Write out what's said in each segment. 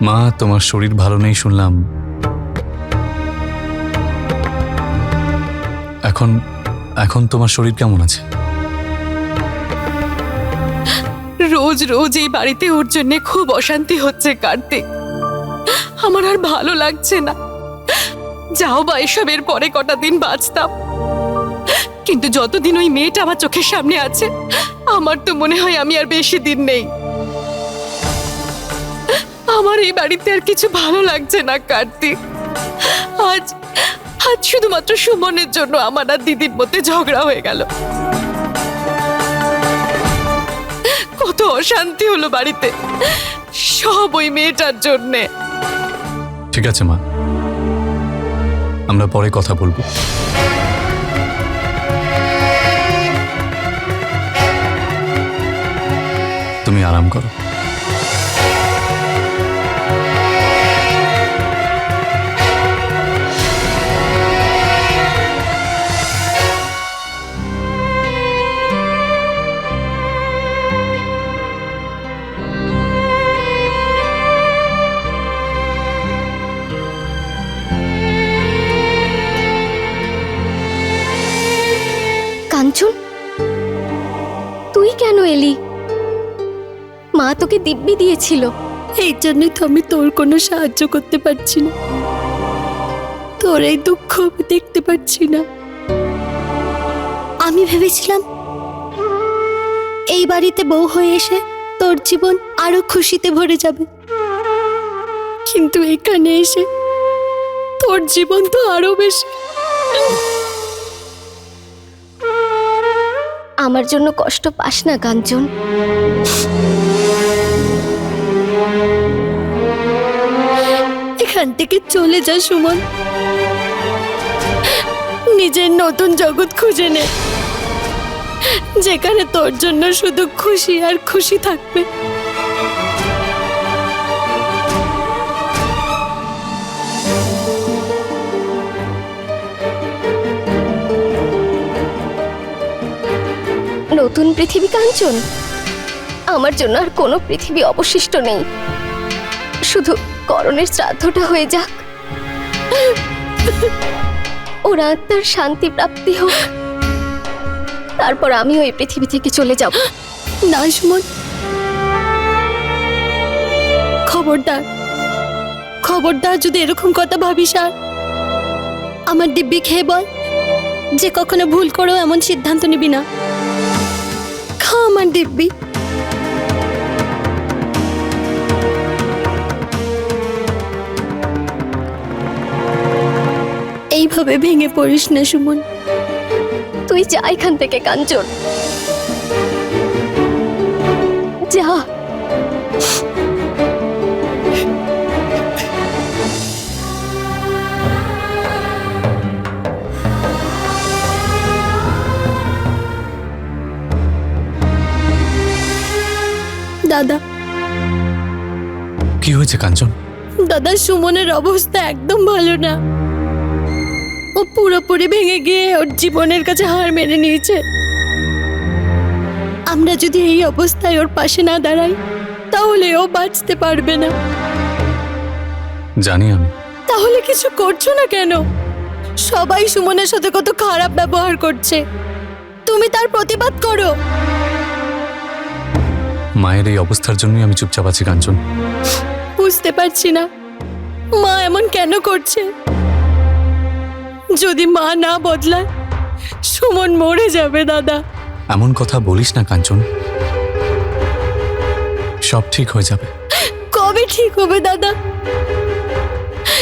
মা, তোমার শরীর ভালো নেই শুনলাম। এখন এখন তোমার শরীর কেমন আছে? রোজ রোজ এই বাড়িতে ওর জন্য খুব অশান্তি হচ্ছে কার্তিক। আমার আর ভালো লাগছে না। যাও বা এসবের পরে কটা দিন বাঁচতাম, কিন্তু যতদিন ওই মেয়েটা আমার চোখের সামনে আছে আমার তো মনে হয় আমি আর বেশি দিন নেই। আমার এই বাড়িতে আর কিছু ভালো লাগছে না কার্তিক। আজ আজ শুধুমাত্র সুমনের জন্য আমার আর দিদির মধ্যে ঝগড়া হয়ে গেল। কত অশান্তি হলো বাড়িতে, সব ওই মেয়েটার জন্যে। ঠিক আছে মা, আমরা পরে কথা বলবো। তুমি আরাম করো। কাঞ্চন, তুই কেন এলি? মা তোকে দিব্যি দিয়েছিল। এই জন্যই তো আমি তোর কোনো সাহায্য করতে পারছি না, তোর এই দুঃখ আমি দেখতে পাচ্ছি না। আমি ভেবেছিলাম এই বাড়িতে বউ হয়ে এসে তোর জীবন আরো খুশিতে ভরে যাবে, কিন্তু এখানে এসে তোর জীবন তো আরো বেশি। আমার জন্য কষ্ট পাস না কাঞ্চন। এখান থেকে চলে যা সুমন, নিজের নতুন জগৎ খুঁজে নে, যেখানে তোর জন্য শুধু খুশি আর খুশি থাকবে। নতুন পৃথিবী কাঞ্চন, আমার জন্য আর কোনো পৃথিবী অবশিষ্ট নেই। শুধু করণের শ্রাদ্ধটা হয়ে যাক, ওর আত্মার শান্তি প্রাপ্তি হোক, তারপর আমিও এই পৃথিবী থেকে চলে যাব। না সুমন, খবরদার খবরদার, যদি এরকম কথা ভাবিস আর আমার দিব্যি খেয়ে বল যে কখনো ভুল করেও এমন সিদ্ধান্ত নিবি না। খা আমার দিব্যি। এইভাবে ভেঙে পড়িস না সুমন। তুই যা এখান থেকে কাঞ্চন, যা। দাদা, কি হয়েছে কাঞ্চন? দাদা, সুমনের অবস্থা একদম ভালো না। ও পুরোপুরি ভেঙে গিয়ে ওর জীবনের কাছে হার মেনে নিয়েছে। আমরা যদি এই অবস্থায় ওর পাশে না দাঁড়াই তাহলে ও বাঁচতে পারবে না। জানি আমি। তাহলে কিছু করছো না কেন? সবাই সুমনের সাথে কত খারাপ ব্যবহার করছে, তুমি তার প্রতিবাদ করো। মায়ের এই অবস্থার জন্যই আমি চুপচাপ আছি কাঞ্চন। বুঝতে পারছি না মা এমন কেন করছে। যদি মা না বদলায় সুমন মরে যাবে দাদা। এমন কথা বলিস না কাঞ্চন, সব ঠিক হয়ে যাবে। কবে ঠিক হবে দাদা?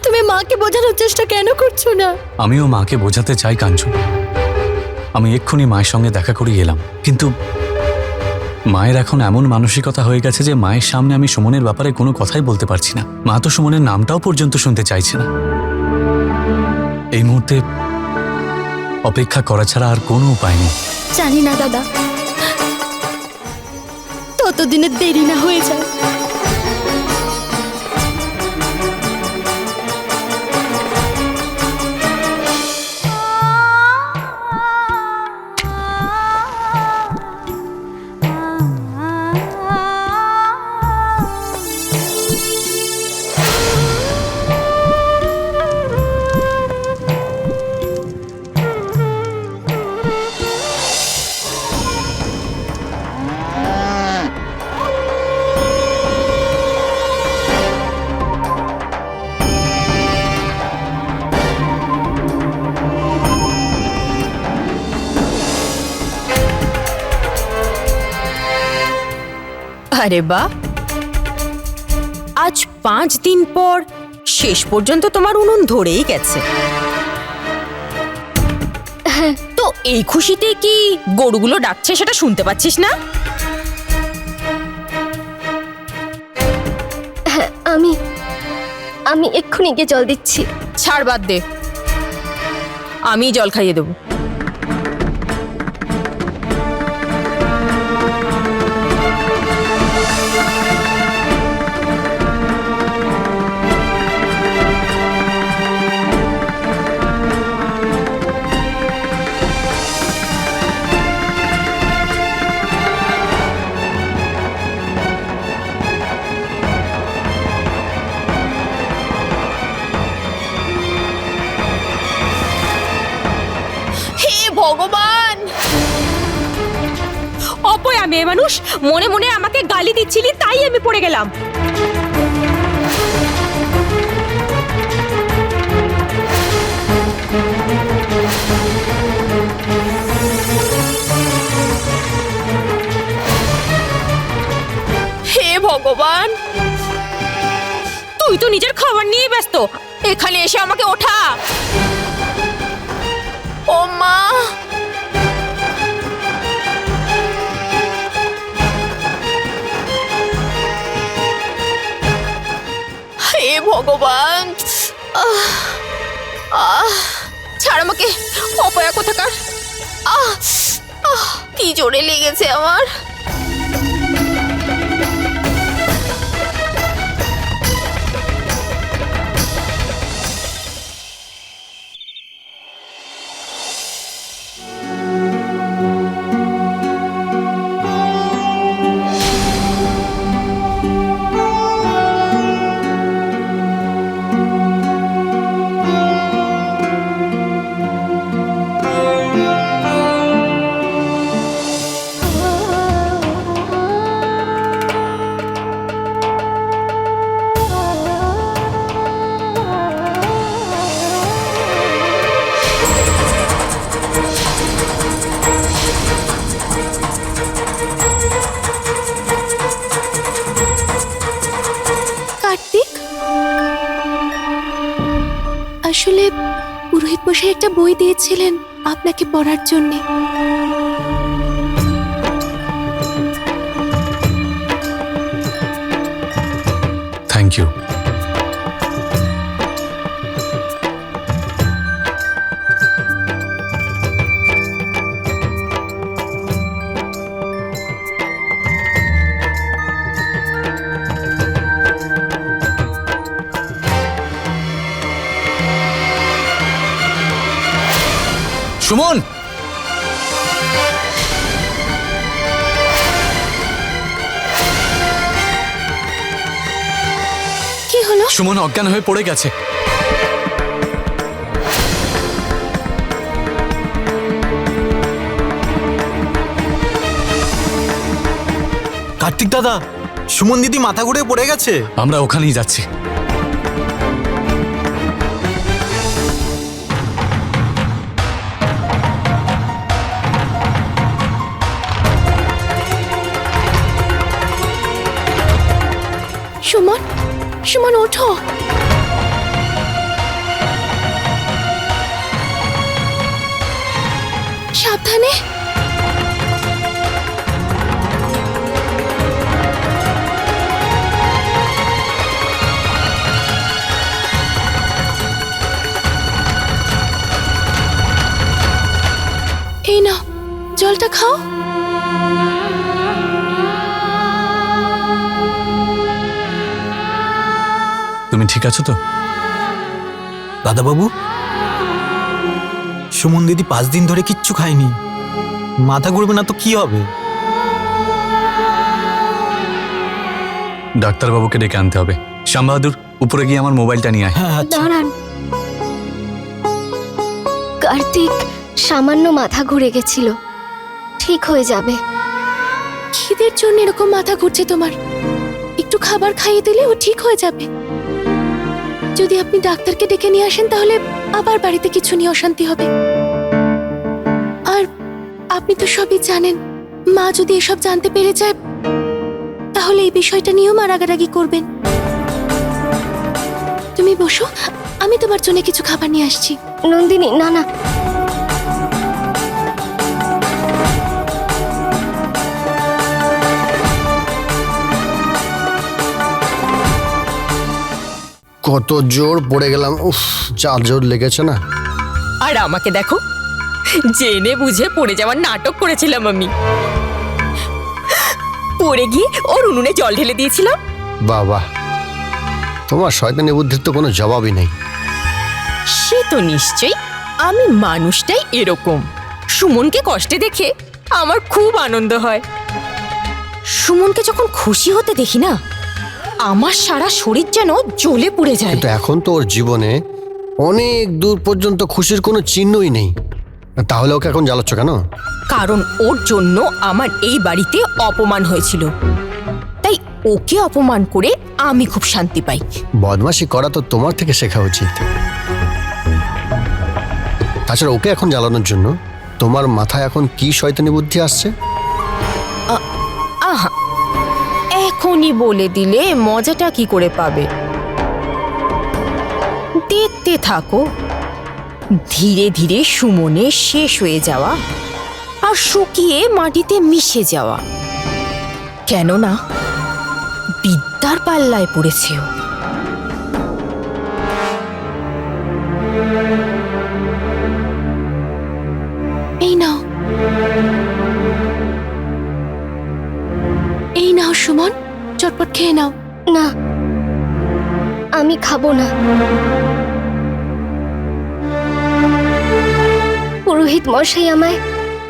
তুমি মাকে বোঝানোর চেষ্টা কেন করছো না? আমিও মাকে বোঝাতে চাই কাঞ্চন। আমি এক্ষুনি মায়ের সঙ্গে দেখা করিয়ে এলাম, কিন্তু মায়ের এখন এমন মানসিকতা হয়ে গেছে যে মায়ের সামনে আমি সুমনের ব্যাপারে কোনো কথাই বলতে পারছি না। মা তো সুমনের নামটাও পর্যন্ত শুনতে চাইছে না। এই মুহূর্তে অপেক্ষা করা ছাড়া আর কোনো উপায় নেই। জানি না দাদা, ততদিনে দেরি না হয়ে যায়। আরে বাহ, আজ 5 দিন পর শেষ পর্যন্ত তোমার উনুন ধরেই গেছে। তো এই খুশিতে কি গরুগুলো ডাকছে সেটা শুনতে পাচ্ছিস না? হ্যাঁ, আমি এক্ষুনি গিয়ে জল দিচ্ছি। ছাড়, বাদ দে, আমি জল খাইয়ে দেবো। হে ভগবান, অপয়া মেয়ে মানুষ, মনে মনে আমাকে গালি দিচ্ছিলি তাই আমি পড়ে গেলাম। হে ভগবান, তুই তো নিজের খাবার নিয়ে ব্যস্ত, এখানে এসে আমাকে ওঠা। ও মা, হে ভগবান, ছাড় আমাকে, অপয়া কোথাকার। কি জোরে লেগেছে আমার। কার্তিক, আসলে পুরোহিত মশাই একটা বই দিয়েছিলেন আপনাকে পড়ার জন্যে। Thank you. সুমন, কি হলো? সুমন অজ্ঞান হয়ে পড়ে গেছে। কার্তিক দাদা, সুমন দিদি মাথা ঘুরে পড়ে গেছে। আমরা ওখানেই যাচ্ছি। সুমন, সুমন ওঠো। সাবধানে। এই নাও, জলটা খাও। তুমি ঠিক আছো তো? দাদাবাবু, সুমন দিদি 5 দিন ধরে কিচ্ছু খায়নি, মাথা ঘুরবে না তো কি হবে? ডাক্তারবাবুকে ডেকে আনতে হবে। শ্যামবাহাদুর, উপরে গিয়ে আমার মোবাইলটা নিয়ে আয়। হ্যাঁ আচ্ছা। দাঁড়ান, কার্তিক সামান্য মাথা ঘুরে গেছিল, ঠিক হয়ে যাবে। খিদের জন্য এরকম মাথা ঘুরছে তোমার, একটু খাবার খাইয়ে দিলে ও ঠিক হয়ে যাবে। যদি আপনি ডাক্তারকে ডেকে নিয়ে আসেন তাহলে আবার বাড়িতে কিছু নিয়ে অশান্তি হবে। আর আপনি তো সবই জানেন, মা যদি এসব জানতে পেরে যায় তাহলে এই বিষয়টা নিয়েও মারাগারাগি করবেন। তুমি বসো, আমি তোমার জন্য কিছু খাবার নিয়ে আসছি। নন্দিনী, না না, কত জোর পড়ে গেলাম, উফ, যা জোর লেগেছে না। আর আমাকে দেখো, জেনে বুঝে পড়ে যাওয়ার নাটক করেছিলাম আমি। পড়ে গিয়ে ওর উনুনে জল ঢেলে দিয়েছিলাম। বাবা, তোমার শয়তানি বুদ্ধির তো কোনো জবাবই নেই। সে তো নিশ্চয়ই, আমি মানুষটাই এরকম। সুমনকে কষ্টে দেখে আমার খুব আনন্দ হয়। সুমনকে যখন খুশি হতে দেখি না, আমার সারা শরীর যেন জ্বলে পুড়ে যায়। কিন্তু এখন তো ওর জীবনে অনেক দূর পর্যন্ত খুশির কোনো চিহ্নই নেই, তাহলে ওকে এখন জ্বালাচ্ছ কেন? কারণ ওর জন্য আমার এই বাড়িতে অপমান হয়েছিল, তাই ওকে অপমান করে আমি খুব শান্তি পাই। বদমাশি করা তো তোমার থেকে শেখা উচিত। তাছাড়া ওকে এখন জ্বালানোর জন্য তোমার মাথায় এখন কি শয়তানি বুদ্ধি আসছে? আহা, এখনই বলে দিলে মজাটা কি করে পাবে? দেখতে থাকো, ধীরে ধীরে সুমনে শেষ হয়ে যাওয়া আর শুকিয়ে মাটিতে মিশে যাওয়া। কেননা বিদ্যার পাল্লায় পড়েছে ও। এই নাও, এই নাও সুমন, চটপট খেয়ে নাও। না, আমি খাবো না। পুরোহিত মশাই আমায়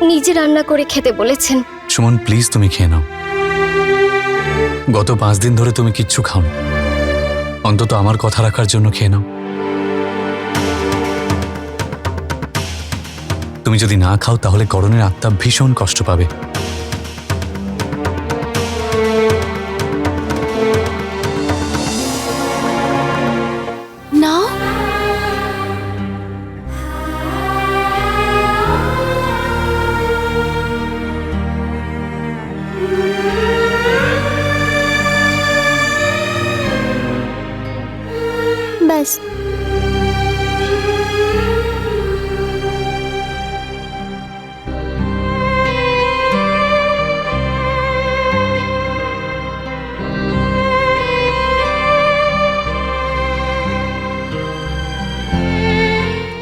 নিজে রান্না করে খেতে বলেছেন। সুমন, প্লিজ তুমি খেয়ে নাও। গত 5 দিন ধরে তুমি কিচ্ছু খাওনি, অন্তত আমার কথা রাখার জন্য খেয়ে নাও। তুমি যদি না খাও তাহলে করণের আত্মা ভীষণ কষ্ট পাবে। নাও। ব্যাস,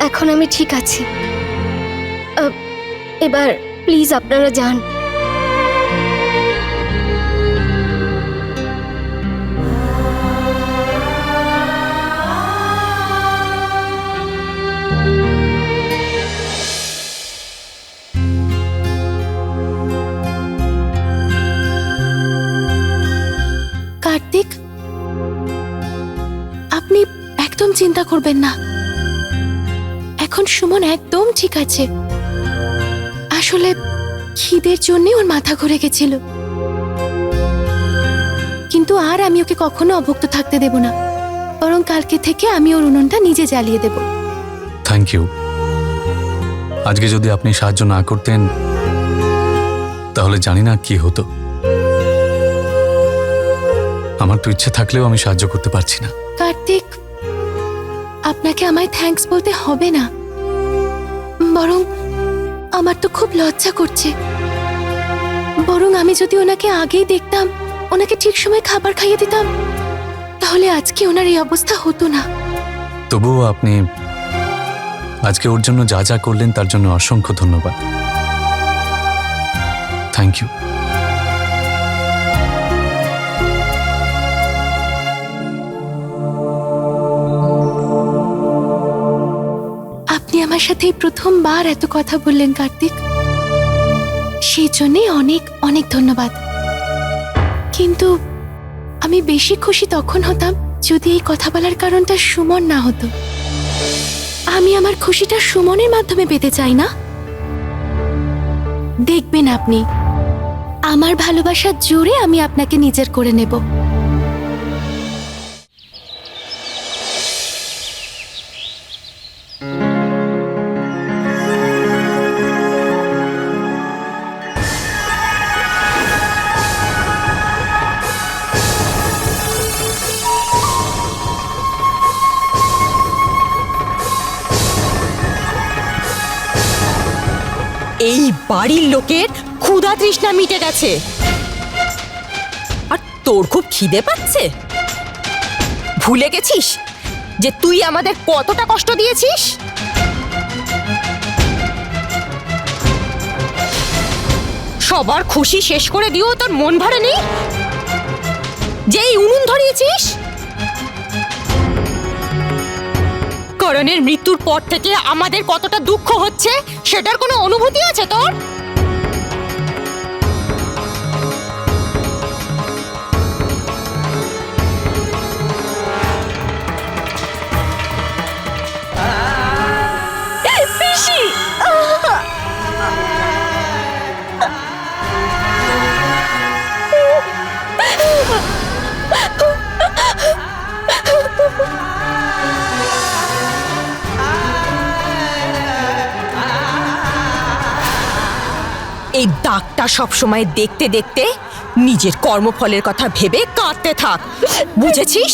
এখন আমি ঠিক আছি। এবার প্লিজ আপনারা যান। কার্তিক, আপনি একদম চিন্তা করবেন না। এখন সুমন একদম ঠিক আছে। আসলে খিদের জন্যই ওর মাথা ঘুরে গেছিল, কিন্তু আর আমি ওকে কখনো অভুক্ত থাকতে দেব না। বরং কালকে থেকে আমি ওর উনুনটা নিজে জ্বালিয়ে দেব। Thank you. আজকে যদি আপনি সাহায্য না করতেন তাহলে জানি না কি হতো। আমার তো ইচ্ছে থাকলেও আমি সাহায্য করতে পারছি না। কার্তিক, আপনাকে আমায় থ্যাঙ্কস বলতে হবে না, বরং আমার তো খুব লজ্জা করছে। বরং আমি যদি ওনাকে আগেই দেখতাম, ওনাকে ঠিক সময় খাবার খাইয়ে দিতাম, তাহলে আজকে ওনার এই অবস্থা হতো না। তবুও আপনি আজকে ওর জন্য যা যা করলেন তার জন্য অসংখ্য ধন্যবাদ। Thank you. আপনি আমার সাথে এই প্রথমবার এত কথা বললেন কার্তিক, সেই জন্যে অনেক অনেক ধন্যবাদ। কিন্তু আমি বেশি খুশি তখন হতাম যদি এই কথা বলার কারণটা সুমন না হতো। আমি আমার খুশিটা সুমনের মাধ্যমে পেতে চাই না। দেখবেন আপনি, আমার ভালোবাসার জোরে আমি আপনাকে নিজের করে নেব। এই বাড়ির লোকের ক্ষুধা তৃষ্ণা মিটে গেছে, আর তোর খুব খিদে পাচ্ছে। ভুলে গেছিস যে তুই আমাদের কতটা কষ্ট দিয়েছিস? সবার খুশি শেষ করে দিও তোর মন ভরে নেই? যেই উনুন ধরিয়েছিস, করণের মৃত্যুর পর থেকে আমাদের কতটা দুঃখ হচ্ছে সেটার কোনো অনুভূতি আছে তোর? পিসি, এই দাগটা সবসময় দেখতে দেখতে নিজের কর্মফলের কথা ভেবে কাঁদতে থাক, বুঝেছিস?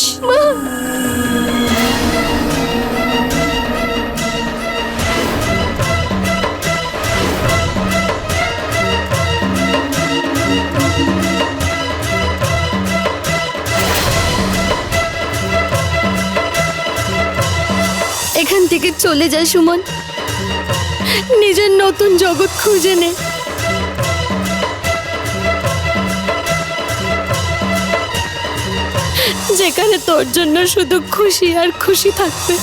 এখান থেকে চলে যা সুমন, নিজের নতুন জগৎ খুঁজে নে। যেখানে তোর জন্য শুধু খুশি আর খুশি থাকবে।